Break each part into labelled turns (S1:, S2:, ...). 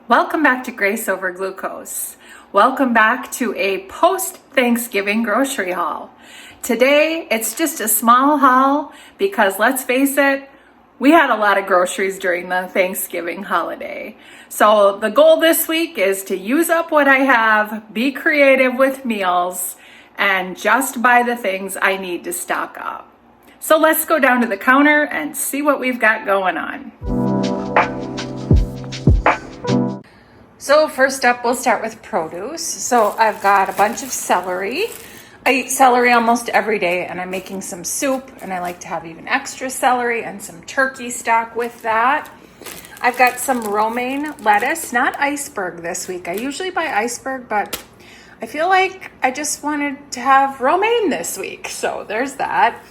S1: Welcome back to Grace Over Glucose. Welcome back to a post-Thanksgiving grocery haul. Today, it's just a small haul because let's face it, we had a lot of groceries during the Thanksgiving holiday. So the goal this week is to use up what I have, be creative with meals, and just buy the things I need to stock up. So let's go down to the counter and see what we've got going on. So first up, we'll start with produce. So I've got a bunch of celery. I eat celery almost every day, and I'm making some soup, and I like to have even extra celery and some turkey stock with that. I've got some romaine lettuce, not iceberg this week. I usually buy iceberg, but I feel like I just wanted to have romaine this week. So there's that.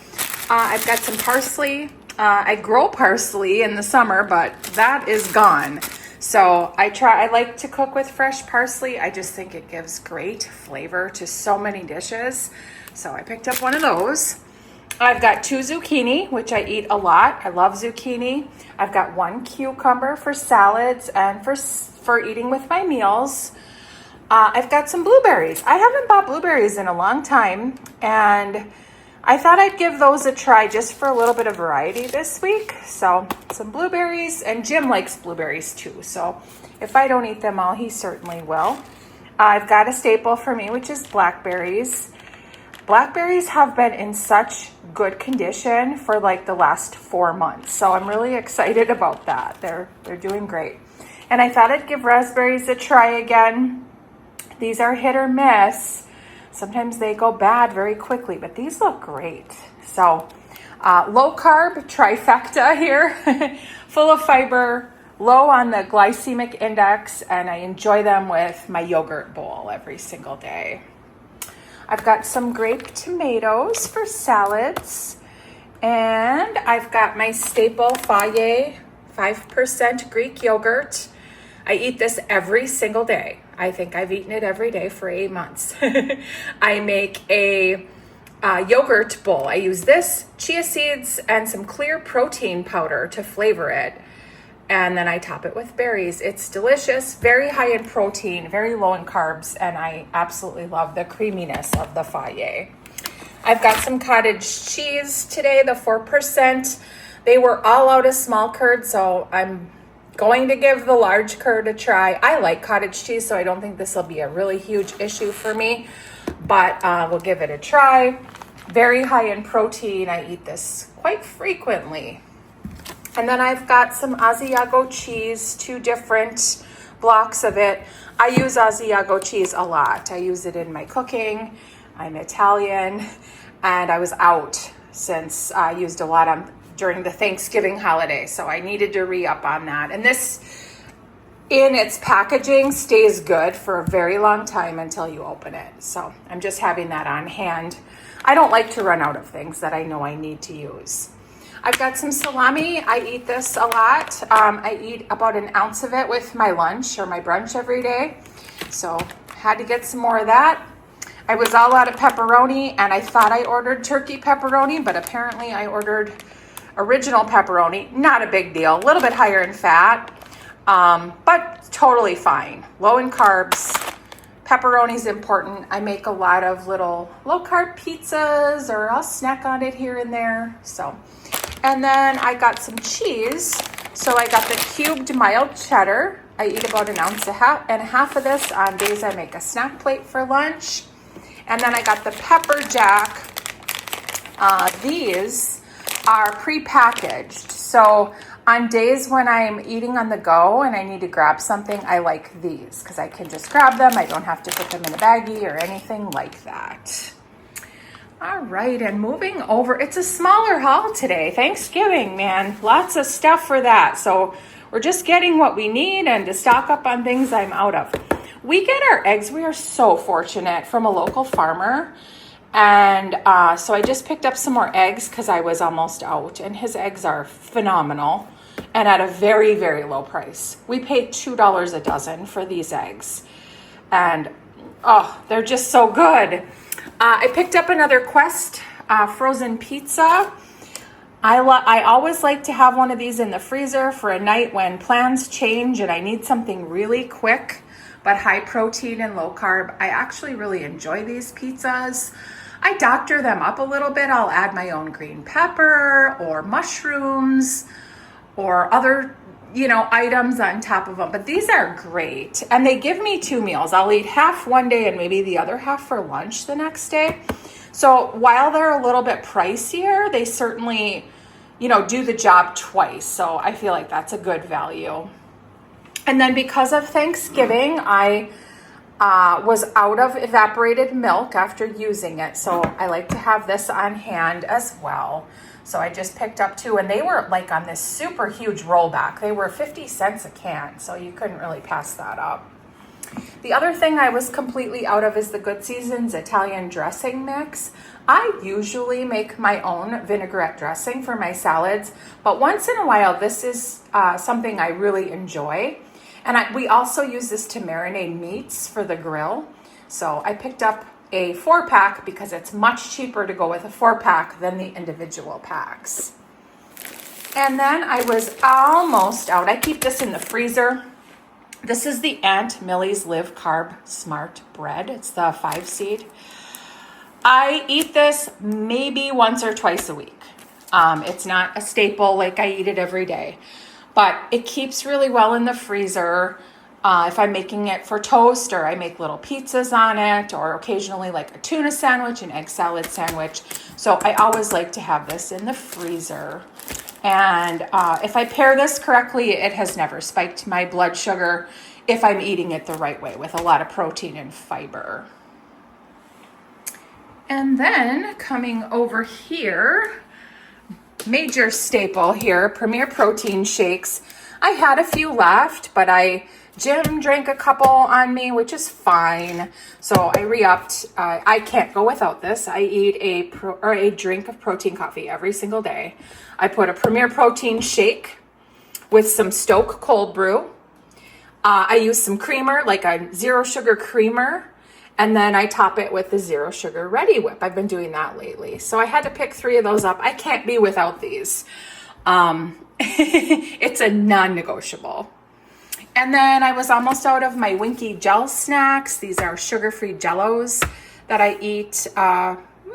S1: I've got some parsley. I grow parsley in the summer, but that is gone. So I like to cook with fresh parsley. I just think it gives great flavor to so many dishes. So I picked up one of those. I've got 2 zucchini, which I eat a lot. I love zucchini. I've got 1 cucumber for salads and for eating with my meals. I've got some blueberries. I haven't bought blueberries in a long time, and I thought I'd give those a try just for a little bit of variety this week. So some blueberries, and Jim likes blueberries too. So if I don't eat them all, he certainly will. I've got a staple for me, which is blackberries. Blackberries have been in such good condition for like the last 4 months. So I'm really excited about that. They're doing great. And I thought I'd give raspberries a try again. These are hit or miss. Sometimes they go bad very quickly, but these look great. So low carb trifecta here, full of fiber, low on the glycemic index, and I enjoy them with my yogurt bowl every single day. I've got some grape tomatoes for salads, and I've got my staple Fage 5% Greek yogurt. I eat this every single day. I think I've eaten it every day for 8 months. I make a yogurt bowl. I use this, chia seeds, and some clear protein powder to flavor it. And then I top it with berries. It's delicious, very high in protein, very low in carbs, and I absolutely love the creaminess of the Fage. I've got some cottage cheese today, the 4%. They were all out of small curd, so I'm going to give the large curd a try. I like cottage cheese, so I don't think this will be a really huge issue for me, but we'll give it a try. Very high in protein. I eat this quite frequently. And then I've got some Asiago cheese, 2 different blocks of it. I use Asiago cheese a lot. I use it in my cooking. I'm Italian, and I was out since I used a lot during the Thanksgiving holiday, so I needed to re-up on that. And this, in its packaging, stays good for a very long time until you open it. So I'm just having that on hand. I don't like to run out of things that I know I need to use. I've got some salami. I eat this a lot. I eat about an ounce of it with my lunch or my brunch every day. So had to get some more of that. I was all out of pepperoni, and I thought I ordered turkey pepperoni, but apparently I ordered original pepperoni. Not a big deal, a little bit higher in fat, but totally fine. Low in carbs. Pepperoni's important. I make a lot of little low-carb pizzas, or I'll snack on it here and there. So, and then I got some cheese. So I got the cubed mild cheddar. I eat about an ounce and a half of this on days I make a snack plate for lunch. And then I got the pepper jack. These are pre-packaged. So on days when I'm eating on the go and I need to grab something, I like these because I can just grab them. I don't have to put them in a baggie or anything like that. All right, and moving over, it's a smaller haul today. Thanksgiving, man, lots of stuff for that. So we're just getting what we need and to stock up on things I'm out of. We get our eggs, we are so fortunate, from a local farmer. And so I just picked up some more eggs because I was almost out. And his eggs are phenomenal and at a very, very low price. We paid $2 a dozen for these eggs. And, oh, they're just so good. I picked up another Quest frozen pizza. I always like to have one of these in the freezer for a night when plans change and I need something really quick, but high protein and low carb. I actually really enjoy these pizzas. I doctor them up a little bit. I'll add my own green pepper or mushrooms or other, items on top of them. But these are great. And they give me 2 meals. I'll eat half one day and maybe the other half for lunch the next day. So while they're a little bit pricier, they certainly, do the job twice. So I feel like that's a good value. And then because of Thanksgiving, I was out of evaporated milk after using it. So I like to have this on hand as well. So I just picked up 2, and they were like on this super huge rollback. They were 50 cents a can, so you couldn't really pass that up. The other thing I was completely out of is the Good Seasons Italian dressing mix. I usually make my own vinaigrette dressing for my salads, but once in a while, this is something I really enjoy. And we also use this to marinate meats for the grill. So I picked up a 4-pack because it's much cheaper to go with a 4-pack than the individual packs. And then I was almost out. I keep this in the freezer. This is the Aunt Millie's Live Carb Smart Bread. It's the 5-seed. I eat this maybe once or twice a week. It's not a staple like I eat it every day, but it keeps really well in the freezer. If I'm making it for toast, or I make little pizzas on it, or occasionally like a tuna sandwich, an egg salad sandwich. So I always like to have this in the freezer. And if I pair this correctly, it has never spiked my blood sugar if I'm eating it the right way with a lot of protein and fiber. And then coming over here, major staple here, Premier Protein shakes. I had a few left, but Jim drank a couple on me, which is fine. So I re-upped. I can't go without this. I eat a drink of protein coffee every single day. I put a Premier Protein shake with some Stoke cold brew. I use some creamer, like a 0 sugar creamer, and then I top it with the 0 sugar Ready Whip. I've been doing that lately. So I had to pick 3 of those up. I can't be without these. It's a non-negotiable. And then I was almost out of my Winky Gel snacks. These are sugar-free Jellos that I eat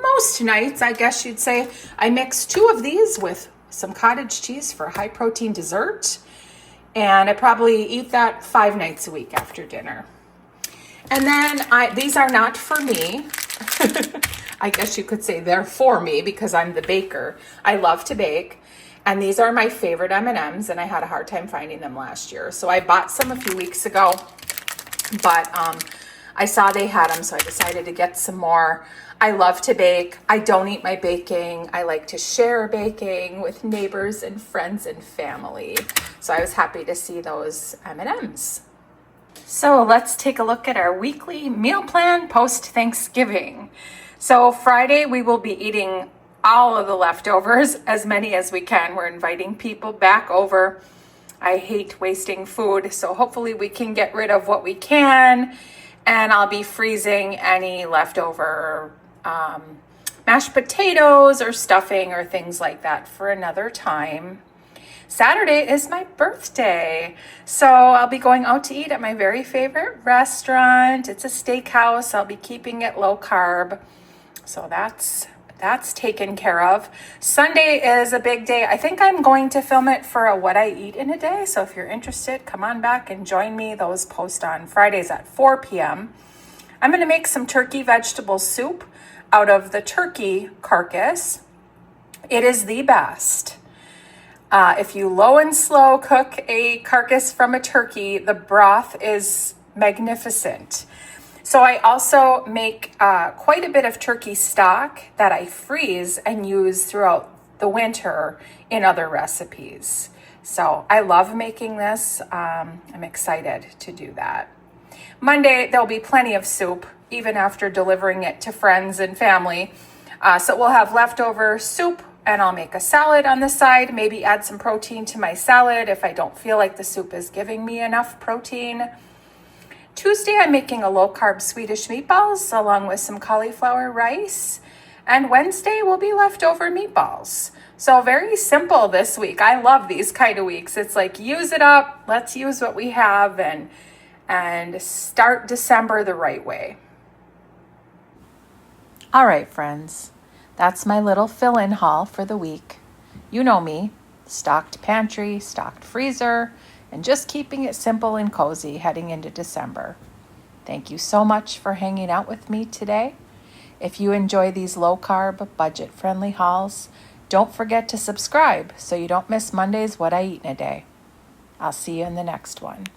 S1: most nights, I guess you'd say. I mix 2 of these with some cottage cheese for high protein dessert. And I probably eat that 5 nights a week after dinner. And then these are not for me. I guess you could say they're for me because I'm the baker. I love to bake. And these are my favorite M&Ms, and I had a hard time finding them last year. So I bought some a few weeks ago, but I saw they had them, so I decided to get some more. I love to bake. I don't eat my baking. I like to share baking with neighbors and friends and family. So I was happy to see those M&Ms. So let's take a look at our weekly meal plan post-Thanksgiving. So Friday, we will be eating all of the leftovers, as many as we can. We're inviting people back over. I hate wasting food, so hopefully we can get rid of what we can, and I'll be freezing any leftover mashed potatoes or stuffing or things like that for another time. Saturday is my birthday, so I'll be going out to eat at my very favorite restaurant. It's a steakhouse. I'll be keeping it low carb, so that's taken care of. Sunday is a big day. I think I'm going to film it for a what I eat in a day. So if you're interested, come on back and join me. Those post on Fridays at 4 p.m. I'm going to make some turkey vegetable soup out of the turkey carcass. It is the best. If you low and slow cook a carcass from a turkey, the broth is magnificent. So I also make quite a bit of turkey stock that I freeze and use throughout the winter in other recipes. So I love making this. I'm excited to do that. Monday, there'll be plenty of soup, even after delivering it to friends and family. So we'll have leftover soup, and I'll make a salad on the side, maybe add some protein to my salad if I don't feel like the soup is giving me enough protein. Tuesday, I'm making a low-carb Swedish meatballs along with some cauliflower rice. And Wednesday will be leftover meatballs. So very simple this week. I love these kind of weeks. It's like use it up. Let's use what we have and start December the right way. All right, friends. That's my little fill-in haul for the week. You know me, stocked pantry, stocked freezer, and just keeping it simple and cozy heading into December. Thank you so much for hanging out with me today. If you enjoy these low-carb, budget-friendly hauls, don't forget to subscribe so you don't miss Monday's What I Eat in a Day. I'll see you in the next one.